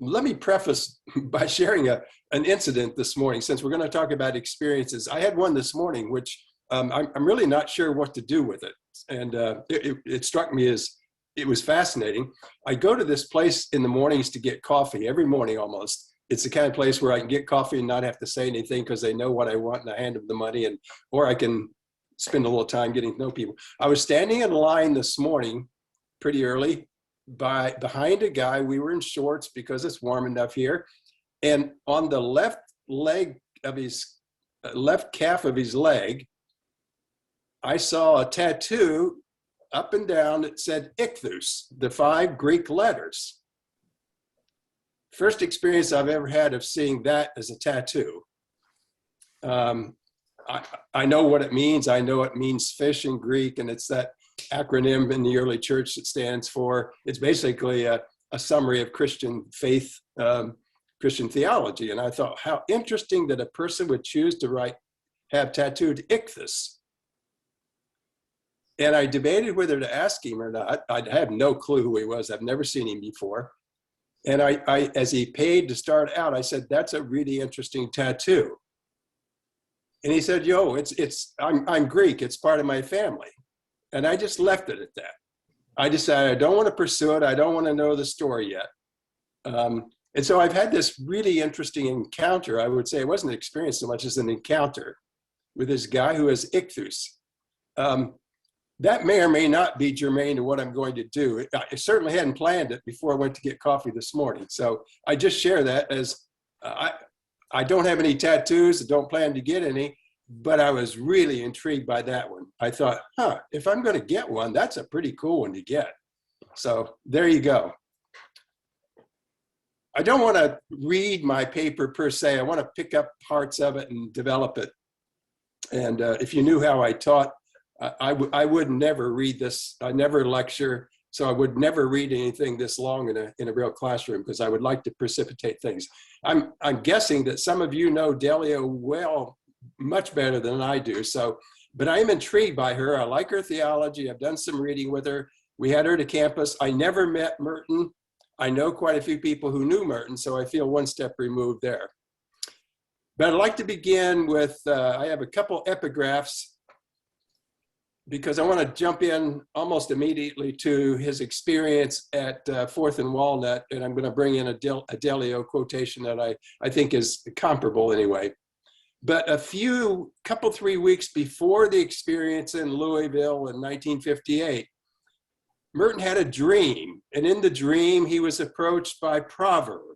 let me preface by sharing an incident this morning, since we're going to talk about experiences. I had one this morning, which I'm really not sure what to do with it. And it struck me as it was fascinating. I go to this place in the mornings to get coffee every morning almost. It's the kind of place where I can get coffee and not have to say anything because they know what I want and I hand them the money, and or I can spend a little time getting to know people. I was standing in line this morning pretty early behind a guy. We were in shorts because it's warm enough here. And on the left leg of his, left calf of his leg, I saw a tattoo up and down that said Ichthus, the 5 Greek letters. First experience I've ever had of seeing that as a tattoo. I know what it means. I know it means fish in Greek, and it's that acronym in the early church that stands for, it's basically a summary of Christian faith, Christian theology. And I thought, how interesting that a person would choose to have tattooed Ichthus. And I debated whether to ask him or not. I have no clue who he was. I've never seen him before. And I as he paid to start out, I said, that's a really interesting tattoo. And he said, yo, I'm Greek. It's part of my family. And I just left it at that. I decided I don't want to pursue it. I don't want to know the story yet. And so I've had this really interesting encounter. I would say it wasn't an experience so much as an encounter with this guy who has Ichthus. That may or may not be germane to what I'm going to do. I certainly hadn't planned it before I went to get coffee this morning. So I just share that as I don't have any tattoos. I don't plan to get any, but I was really intrigued by that one. I thought, if I'm going to get one, that's a pretty cool one to get. So there you go. I don't want to read my paper per se. I want to pick up parts of it and develop it. And if you knew how I taught, I would never read this. I never lecture, so I would never read anything this long in a real classroom because I would like to precipitate things. I'm guessing that some of you know Delio well, much better than I do. So, but I am intrigued by her. I like her theology. I've done some reading with her. We had her to campus. I never met Merton. I know quite a few people who knew Merton, so I feel one step removed there. But I'd like to begin with, I have a couple epigraphs because I want to jump in almost immediately to his experience at 4th and Walnut, and I'm going to bring in a Delio quotation that I think is comparable anyway. But couple 3 weeks before the experience in Louisville in 1958, Merton had a dream, and in the dream he was approached by Proverb,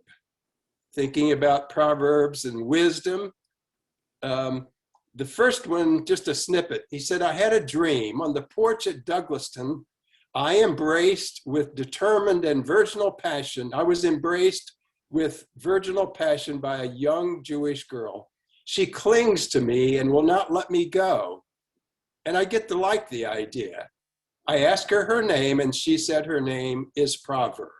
thinking about Proverbs and wisdom. The first one, just a snippet. He said, I had a dream. On the porch at Douglaston, I embraced with determined and virginal passion. I was embraced with virginal passion by a young Jewish girl. She clings to me and will not let me go. And I get to like the idea. I asked her name, and she said her name is Proverb.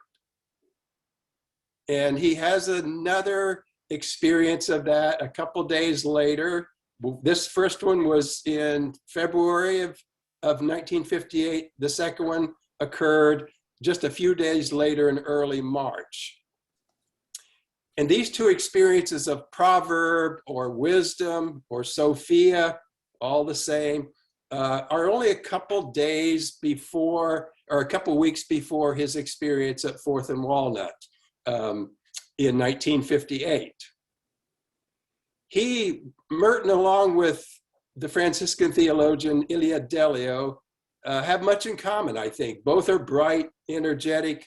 And he has another experience of that a couple days later. This first one was in February of 1958. The second one occurred just a few days later in early March. And these two experiences of proverb or wisdom or Sophia, all the same, are only a couple days before, or a couple weeks before his experience at 4th and Walnut in 1958. Merton, along with the Franciscan theologian Illia Delio, have much in common, I think. Both are bright, energetic,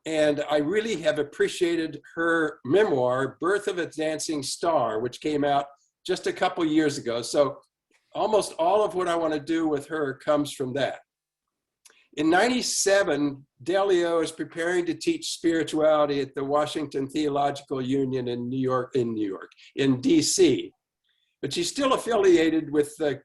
and I really have appreciated her memoir, Birth of a Dancing Star, which came out just a couple years ago. So almost all of what I want to do with her comes from that. In 97, Delio is preparing to teach spirituality at the Washington Theological Union in DC. But she's still affiliated with the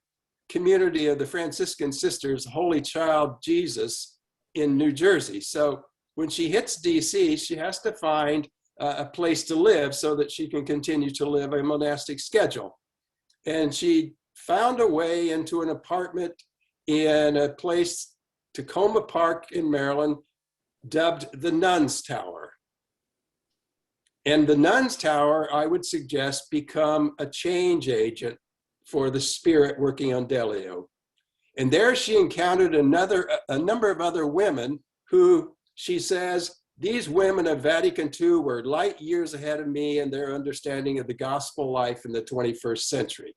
community of the Franciscan Sisters, Holy Child Jesus in New Jersey. So when she hits DC, she has to find a place to live so that she can continue to live a monastic schedule. And she found a way into an apartment in a place, Tacoma Park in Maryland, dubbed the Nuns Tower. And the nun's tower, I would suggest, become a change agent for the spirit working on Delio. And there she encountered a number of other women who, she says, these women of Vatican II were light years ahead of me in their understanding of the gospel life in the 21st century.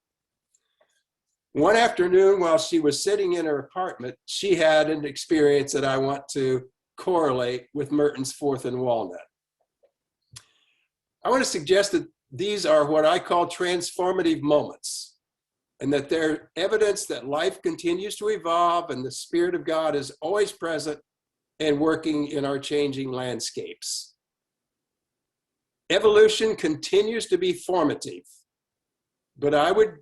One afternoon, while she was sitting in her apartment, she had an experience that I want to correlate with Merton's Fourth and Walnut. I want to suggest that these are what I call transformative moments, and that they're evidence that life continues to evolve and the Spirit of God is always present and working in our changing landscapes. Evolution continues to be formative, but I would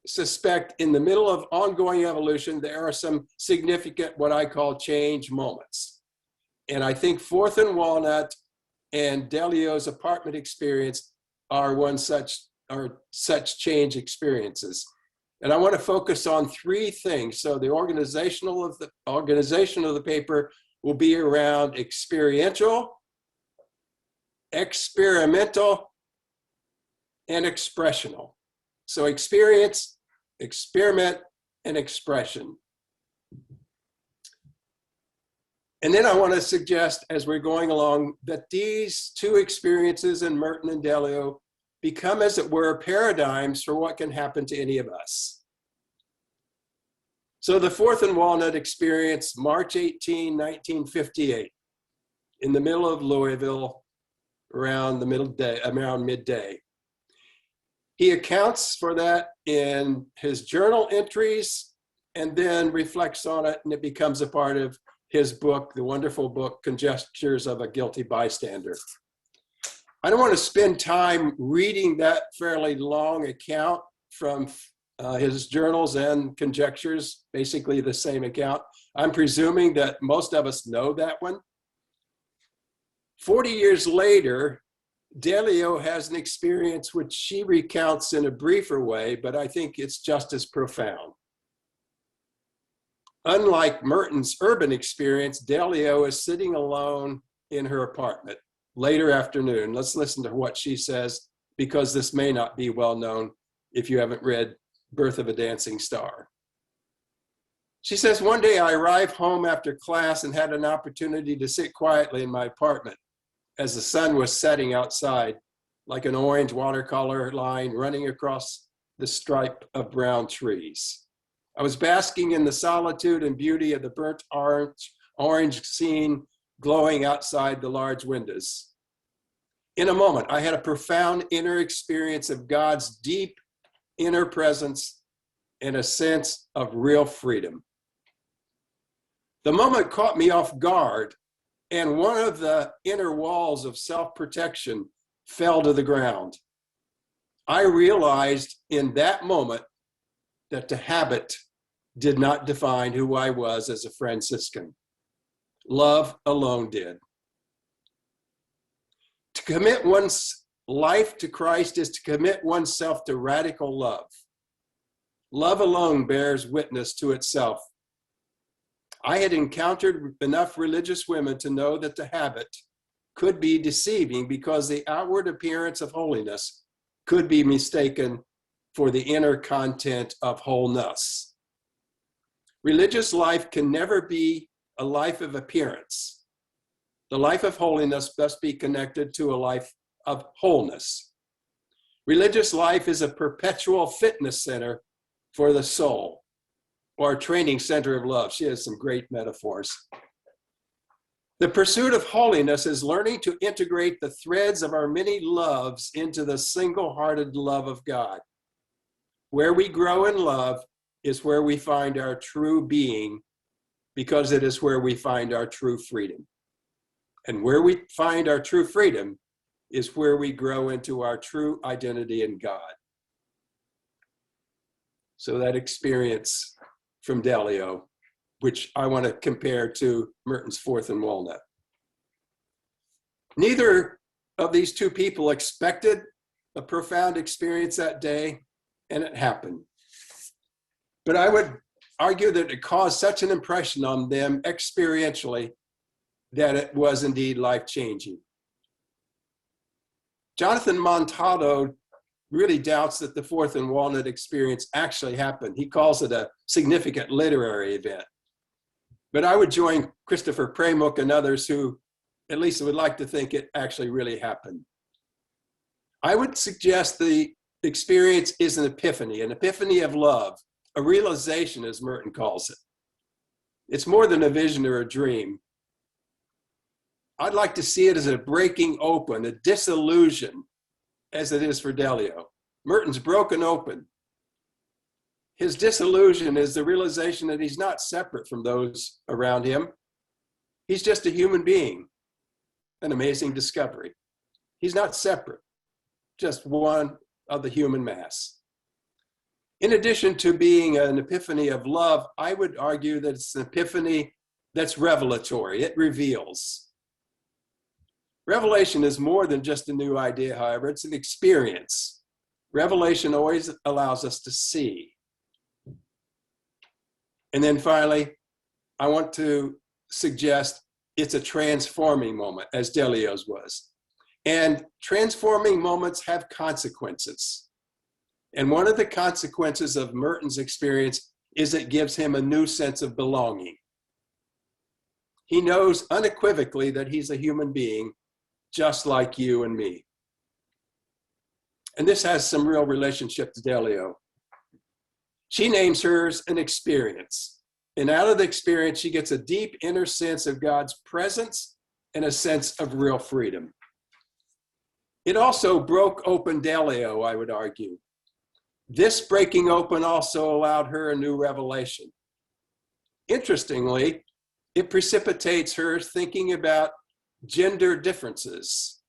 suspect in the middle of ongoing evolution, there are some significant, what I call change moments. And I think Fourth and Walnut and Delio's apartment experience are such change experiences. And I want to focus on three things. So the organization of the paper will be around experiential, experimental, and expressional. So experience, experiment, and expression. And then I want to suggest, as we're going along, that these two experiences in Merton and Delio become, as it were, paradigms for what can happen to any of us. So the Fourth and Walnut experience, March 18, 1958, in the middle of Louisville, around midday. He accounts for that in his journal entries and then reflects on it, and it becomes a part of his book, the wonderful book, Conjectures of a Guilty Bystander. I don't want to spend time reading that fairly long account from his journals and conjectures, basically the same account. I'm presuming that most of us know that one. 40 years later, Delio has an experience which she recounts in a briefer way, but I think it's just as profound. Unlike Merton's urban experience, Delio is sitting alone in her apartment, later afternoon. Let's listen to what she says, because this may not be well known if you haven't read Birth of a Dancing Star. She says, one day I arrived home after class and had an opportunity to sit quietly in my apartment as the sun was setting outside, like an orange watercolor line running across the stripe of brown trees. I was basking in the solitude and beauty of the burnt orange scene glowing outside the large windows. In a moment, I had a profound inner experience of God's deep inner presence and a sense of real freedom. The moment caught me off guard, and one of the inner walls of self-protection fell to the ground. I realized in that moment that the habit did not define who I was as a Franciscan. Love alone did. To commit one's life to Christ is to commit oneself to radical love. Love alone bears witness to itself. I had encountered enough religious women to know that the habit could be deceiving because the outward appearance of holiness could be mistaken for the inner content of wholeness. Religious life can never be a life of appearance. The life of holiness must be connected to a life of wholeness. Religious life is a perpetual fitness center for the soul, or a training center of love. She has some great metaphors. The pursuit of holiness is learning to integrate the threads of our many loves into the single-hearted love of God. Where we grow in love is where we find our true being, because it is where we find our true freedom. And where we find our true freedom is where we grow into our true identity in God. So that experience from Delio, which I want to compare to Merton's Fourth and Walnut. Neither of these two people expected a profound experience that day, and it happened. But I would argue that it caused such an impression on them experientially that it was indeed life-changing. Jonathan Montalto really doubts that the Fourth and Walnut experience actually happened. He calls it a significant literary event. But I would join Christopher Premuk and others who at least would like to think it actually really happened. I would suggest the experience is an epiphany of love, a realization, as Merton calls it. It's more than a vision or a dream. I'd like to see it as a breaking open, a disillusion, as it is for Delio. Merton's broken open. His disillusion is the realization that he's not separate from those around him. He's just a human being, an amazing discovery. He's not separate, just one of the human mass. In addition to being an epiphany of love, I would argue that it's an epiphany that's revelatory. It reveals. Revelation is more than just a new idea, however, it's an experience. Revelation always allows us to see. And then finally, I want to suggest it's a transforming moment, as Delio's was. And transforming moments have consequences. And one of the consequences of Merton's experience is it gives him a new sense of belonging. He knows unequivocally that he's a human being, just like you and me. And this has some real relationship to Delio. She names hers an experience. And out of the experience, she gets a deep inner sense of God's presence and a sense of real freedom. It also broke open Delio, I would argue. This breaking open also allowed her a new revelation. Interestingly, it precipitates her thinking about gender differences.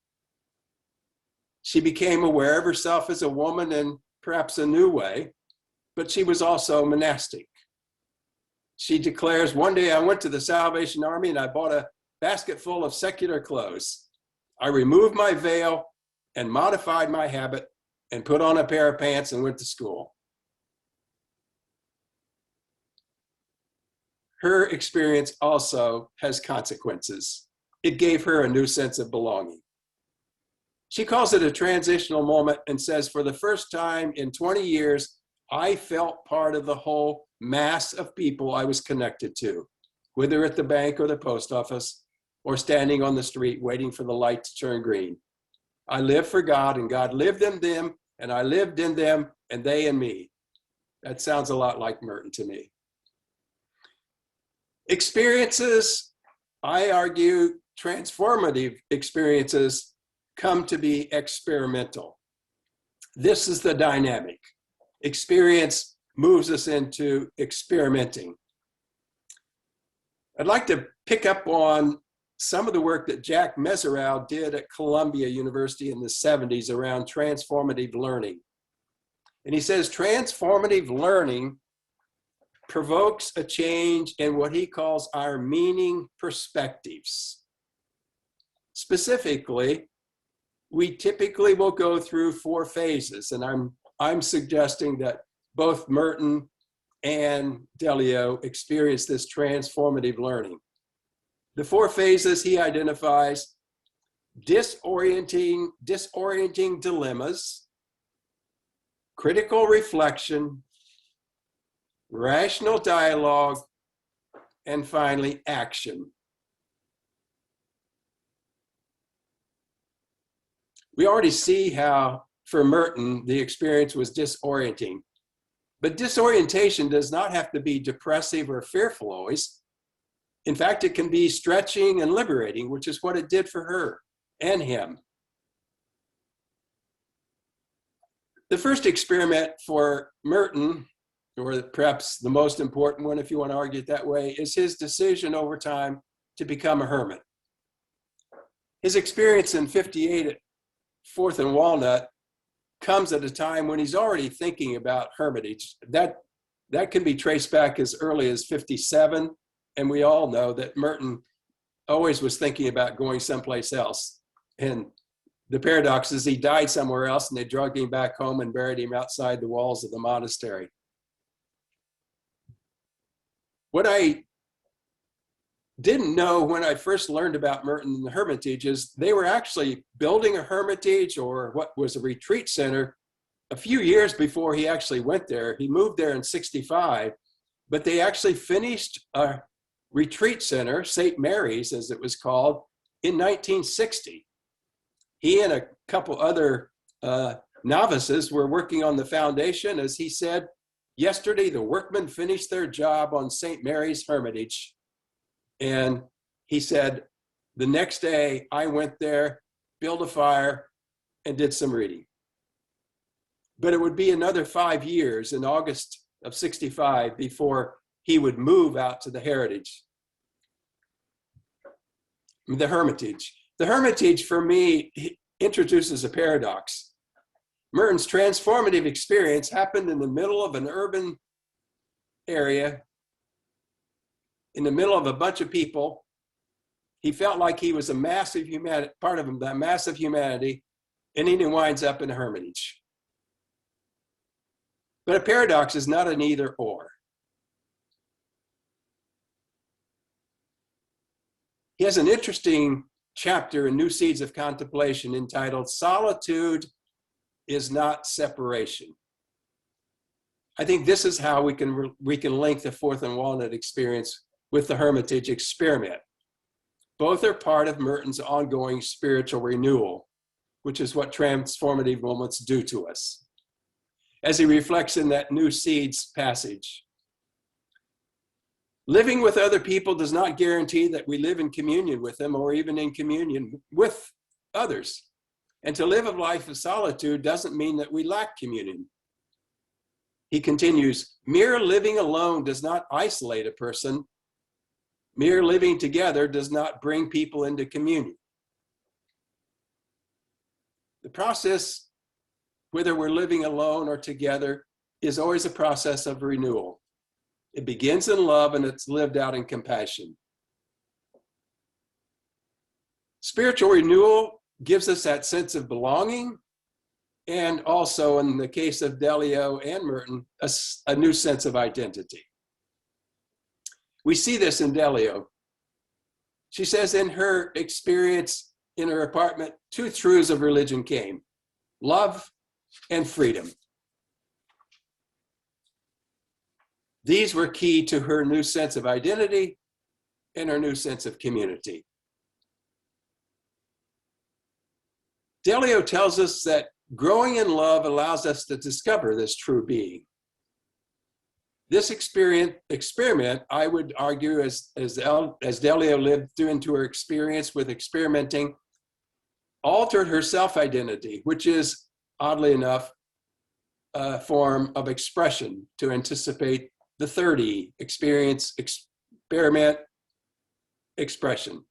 She became aware of herself as a woman in perhaps a new way, but she was also monastic. She declares, one day I went to the Salvation Army and I bought a basket full of secular clothes. I removed my veil and modified my habit and put on a pair of pants and went to school. Her experience also has consequences. It gave her a new sense of belonging. She calls it a transitional moment and says, for the first time in 20 years, I felt part of the whole mass of people I was connected to, whether at the bank or the post office, or standing on the street waiting for the light to turn green. I lived for God, and God lived in them, and I lived in them, and they in me. That sounds a lot like Merton to me. Experiences, I argue, transformative experiences come to be experimental. This is the dynamic. Experience moves us into experimenting. I'd like to pick up on some of the work that Jack Meserow did at Columbia University in the 70s around transformative learning. And he says transformative learning provokes a change in what he calls our meaning perspectives. Specifically, we typically will go through 4 phases, and I'm suggesting that both Merton and Delio experienced this transformative learning. The 4 phases he identifies: disorienting dilemmas, critical reflection, rational dialogue, and finally, action. We already see how, for Merton, the experience was disorienting. But disorientation does not have to be depressive or fearful always. In fact, it can be stretching and liberating, which is what it did for her and him. The first experiment for Merton, or perhaps the most important one, if you want to argue it that way, is his decision over time to become a hermit. His experience in 58 at 4th and Walnut comes at a time when he's already thinking about hermitage. That can be traced back as early as 57, and we all know that Merton always was thinking about going someplace else. And the paradox is he died somewhere else, and they dragged him back home and buried him outside the walls of the monastery. What I didn't know when I first learned about Merton and the Hermitages, they were actually building a hermitage, or what was a retreat center, a few years before he actually went there. He moved there in 65, but they actually finished a retreat center, St. Mary's as it was called, in 1960. He and a couple other novices were working on the foundation. As he said, yesterday the workmen finished their job on St. Mary's Hermitage. And he said, the next day I went there, built a fire, and did some reading. But it would be another 5 years in August of 65 before he would move out to the Hermitage. The Hermitage for me introduces a paradox. Merton's transformative experience happened in the middle of an urban area, in the middle of a bunch of people. He felt like he was a massive humanity, part of that massive humanity, and then he winds up in a hermitage. But a paradox is not an either or. He has an interesting chapter in New Seeds of Contemplation entitled Solitude is Not Separation. I think this is how we can link the Fourth and Walnut experience with the Hermitage experiment. Both are part of Merton's ongoing spiritual renewal, which is what transformative moments do to us. As he reflects in that New Seeds passage, living with other people does not guarantee that we live in communion with them or even in communion with others. And to live a life of solitude doesn't mean that we lack communion. He continues, mere living alone does not isolate a person. Mere living together does not bring people into communion. The process, whether we're living alone or together, is always a process of renewal. It begins in love and it's lived out in compassion. Spiritual renewal gives us that sense of belonging, and also, in the case of Delio and Merton, a new sense of identity. We see this in Delio. She says in her experience in her apartment, two truths of religion came: love and freedom. These were key to her new sense of identity and her new sense of community. Delio tells us that growing in love allows us to discover this true being. This experiment, I would argue, as Delio lived through into her experience with experimenting, altered her self-identity, which is, oddly enough, a form of expression to anticipate the 30, experience, experiment, expression.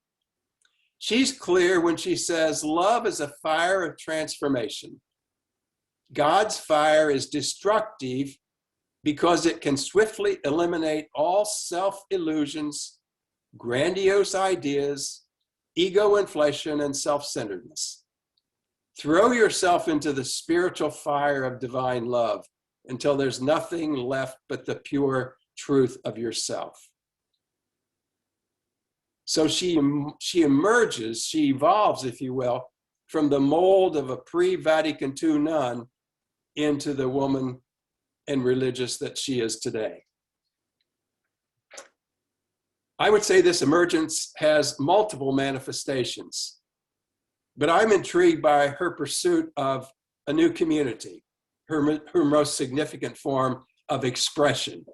She's clear when she says, love is a fire of transformation. God's fire is destructive because it can swiftly eliminate all self-illusions, grandiose ideas, ego inflation, and self-centeredness. Throw yourself into the spiritual fire of divine love until there's nothing left but the pure truth of yourself. So she emerges, she evolves, if you will, from the mold of a pre-Vatican II nun into the woman and religious that she is today. I would say this emergence has multiple manifestations, but I'm intrigued by her pursuit of a new community, her most significant form of expression.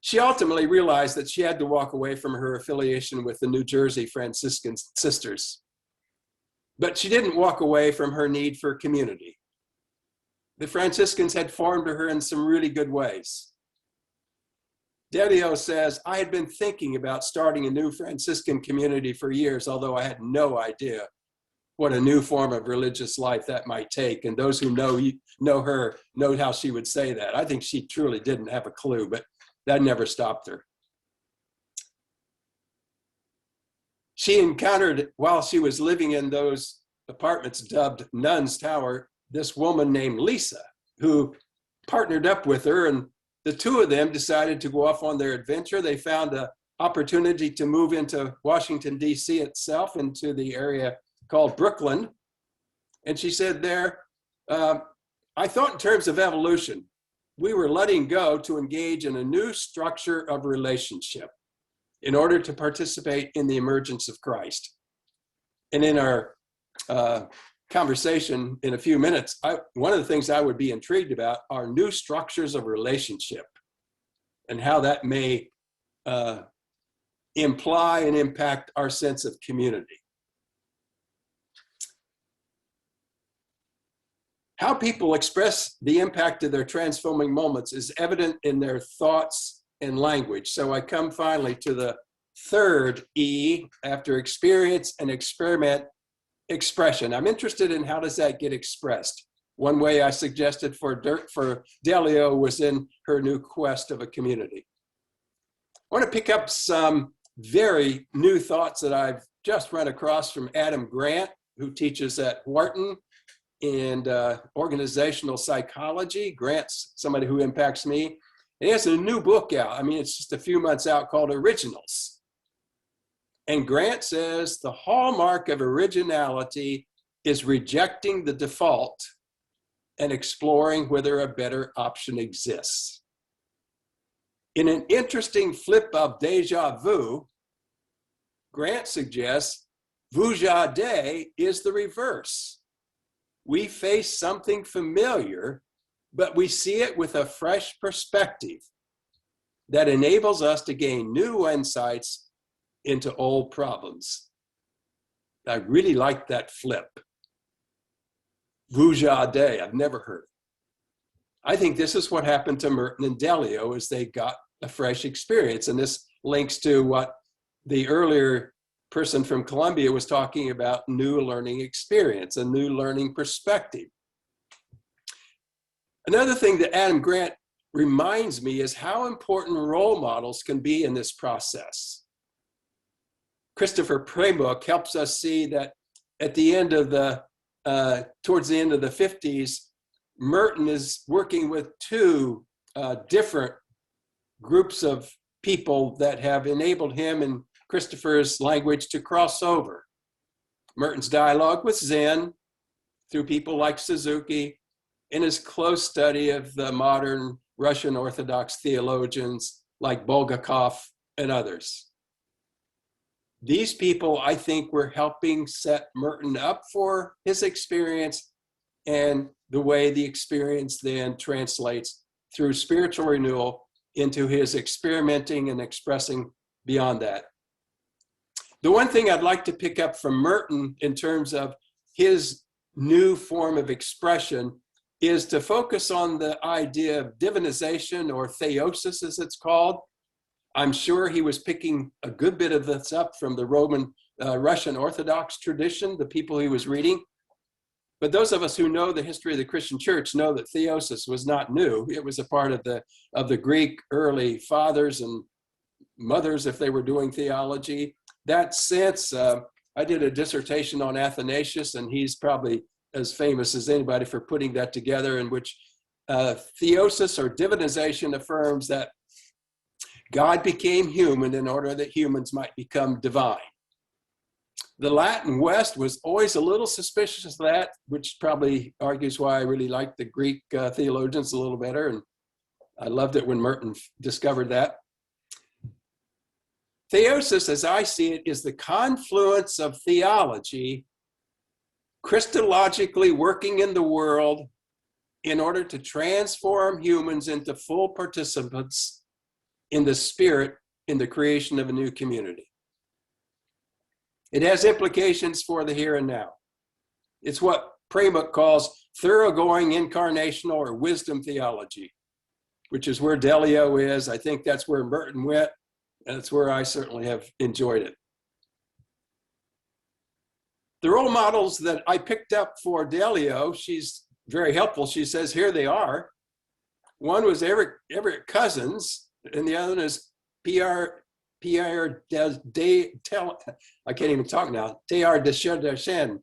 She ultimately realized that she had to walk away from her affiliation with the New Jersey Franciscan sisters. But she didn't walk away from her need for community. The Franciscans had formed her in some really good ways. Delio says, I had been thinking about starting a new Franciscan community for years, although I had no idea what a new form of religious life that might take. And those who know her know how she would say that. I think she truly didn't have a clue, but that never stopped her. She encountered, while she was living in those apartments dubbed Nun's Tower, this woman named Lisa, who partnered up with her, and the two of them decided to go off on their adventure. They found a opportunity to move into Washington, D.C. itself, into the area called Brooklyn. And she said there, I thought in terms of evolution, we were letting go to engage in a new structure of relationship in order to participate in the emergence of Christ. And in our conversation in a few minutes, one of the things I would be intrigued about are new structures of relationship and how that may imply and impact our sense of community. How people express the impact of their transforming moments is evident in their thoughts and language. So I come finally to the third E, after experience and experiment, expression. I'm interested in how does that get expressed. One way I suggested for Delio was in her new quest of a community. I want to pick up some very new thoughts that I've just run across from Adam Grant, who teaches at Wharton in organizational psychology. Grant's somebody who impacts me. And he has a new book out. I mean, it's just a few months out, called Originals. And Grant says the hallmark of originality is rejecting the default and exploring whether a better option exists. In an interesting flip of déjà vu, Grant suggests vujade is the reverse. We face something familiar, but we see it with a fresh perspective that enables us to gain new insights into old problems. I really like that flip. Vujade, I've never heard it. I think this is what happened to Merton and Delio as they got a fresh experience. And this links to what the earlier person from Columbia was talking about, new learning experience, a new learning perspective. Another thing that Adam Grant reminds me is how important role models can be in this process. Christopher Prebrook helps us see that at the end of towards the end of the 50s, Merton is working with two different groups of people that have enabled him and Christopher's language to cross over. Merton's dialogue with Zen through people like Suzuki, and his close study of the modern Russian Orthodox theologians like Bulgakov and others. These people, I think, were helping set Merton up for his experience and the way the experience then translates through spiritual renewal into his experimenting and expressing beyond that. The one thing I'd like to pick up from Merton in terms of his new form of expression is to focus on the idea of divinization, or theosis as it's called. I'm sure he was picking a good bit of this up from the Russian Orthodox tradition, the people he was reading. But those of us who know the history of the Christian church know that theosis was not new. It was a part of the Greek early fathers and mothers, if they were doing theology. That sense, I did a dissertation on Athanasius, and he's probably as famous as anybody for putting that together, in which theosis or divinization affirms that God became human in order that humans might become divine. The Latin West was always a little suspicious of that, which probably argues why I really like the Greek theologians a little better, and I loved it when Merton discovered that. Theosis, as I see it, is the confluence of theology Christologically working in the world in order to transform humans into full participants in the Spirit in the creation of a new community. It has implications for the here and now. It's what Prebrook calls thoroughgoing incarnational or wisdom theology, which is where Delio is. I think that's where Merton went, and it's where I certainly have enjoyed it. The role models that I picked up for Delio, she's very helpful. She says, here they are. One was Everett Cousins, and the other is Pierre I can't even talk now, Teilhard de Chardin.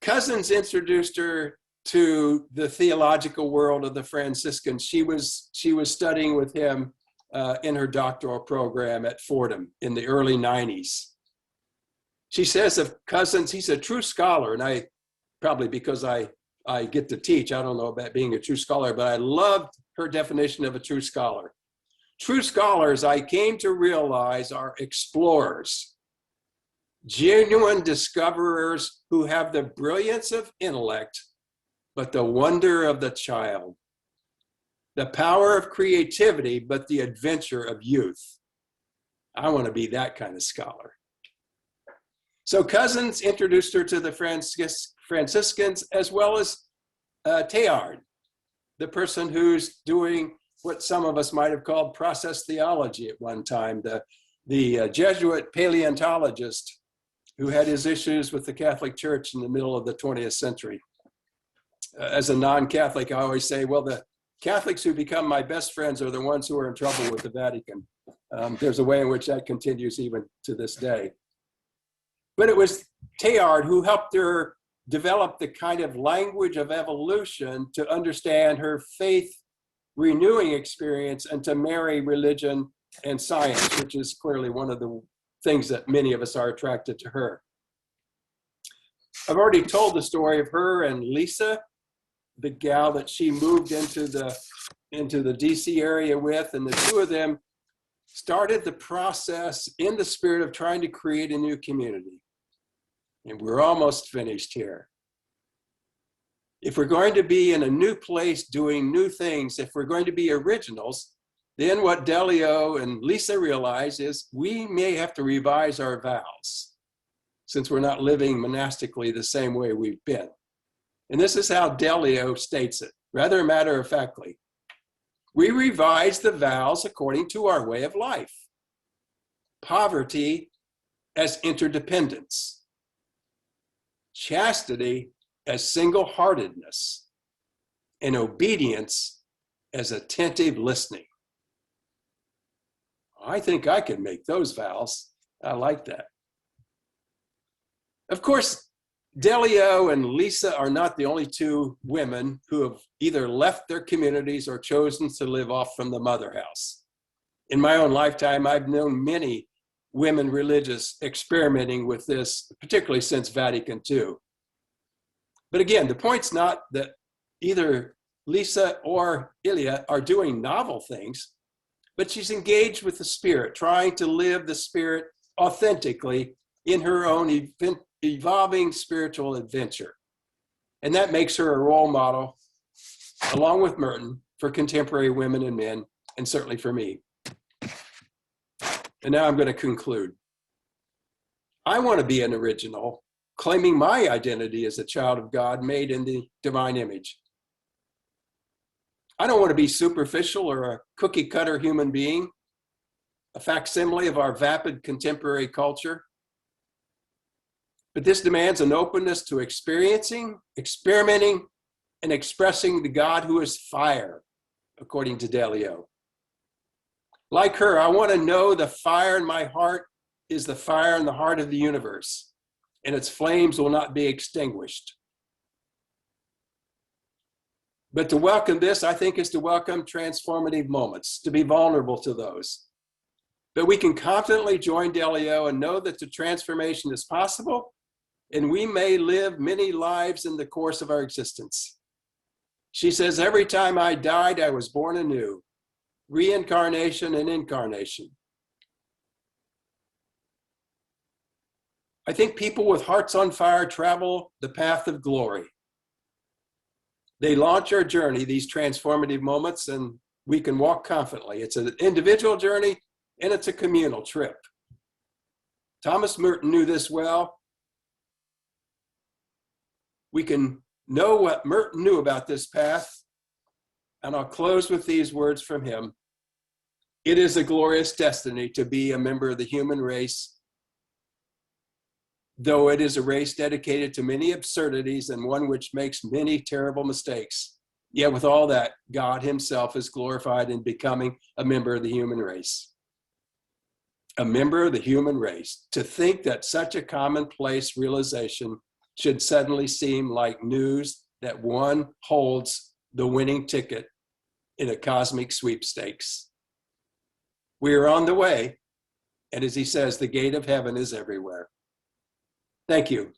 Cousins introduced her to the theological world of the Franciscans. She was studying with him in her doctoral program at Fordham in the early 90s. She says of Cousins, he's a true scholar, and I probably because I get to teach, I don't know about being a true scholar, but I loved her definition of a true scholar. True scholars, I came to realize, are explorers, genuine discoverers who have the brilliance of intellect, but the wonder of the child, the power of creativity, but the adventure of youth. I want to be that kind of scholar. So Cousins introduced her to the Franciscans, as well as Teilhard, the person who's doing what some of us might have called process theology at one time, the Jesuit paleontologist who had his issues with the Catholic Church in the middle of the 20th century. As a non-Catholic, I always say, well, the Catholics who become my best friends are the ones who are in trouble with the Vatican. There's a way in which that continues even to this day. But it was Teilhard who helped her develop the kind of language of evolution to understand her faith renewing experience and to marry religion and science, which is clearly one of the things that many of us are attracted to her. I've already told the story of her and Lisa, the gal that she moved into the DC area with, and the two of them started the process in the spirit of trying to create a new community. And we're almost finished here. If we're going to be in a new place doing new things, if we're going to be originals, then what Delio and Lisa realize is we may have to revise our vows since we're not living monastically the same way we've been. And this is how Delio states it, rather matter-of-factly. We revise the vows according to our way of life. Poverty as interdependence. Chastity as single-heartedness, and obedience as attentive listening. I think I can make those vows. I like that. Of course, Delio and Lisa are not the only two women who have either left their communities or chosen to live off from the mother house. In my own lifetime, I've known many women religious experimenting with this, particularly since Vatican II. But again, the point's not that either Lisa or Illia are doing novel things, but she's engaged with the Spirit, trying to live the Spirit authentically in her own evolving spiritual adventure. And that makes her a role model, along with Merton, for contemporary women and men, and certainly for me. And now I'm going to conclude. I want to be an original, claiming my identity as a child of God made in the divine image. I don't want to be superficial or a cookie cutter human being, a facsimile of our vapid contemporary culture. But this demands an openness to experiencing, experimenting, and expressing the God who is fire, according to Delio. Like her, I want to know the fire in my heart is the fire in the heart of the universe, and its flames will not be extinguished. But to welcome this, I think, is to welcome transformative moments, to be vulnerable to those. But we can confidently join Delio and know that the transformation is possible, and we may live many lives in the course of our existence. She says, every time I died, I was born anew, reincarnation and incarnation. I think people with hearts on fire travel the path of glory. They launch our journey, these transformative moments, and we can walk confidently. It's an individual journey, and it's a communal trip. Thomas Merton knew this well. We can know what Merton knew about this path, and I'll close with these words from him. It is a glorious destiny to be a member of the human race, though it is a race dedicated to many absurdities and one which makes many terrible mistakes. Yet with all that, God himself is glorified in becoming a member of the human race. A member of the human race. To think that such a commonplace realization should suddenly seem like news that one holds the winning ticket in a cosmic sweepstakes. We are on the way. And as he says, the gate of heaven is everywhere. Thank you.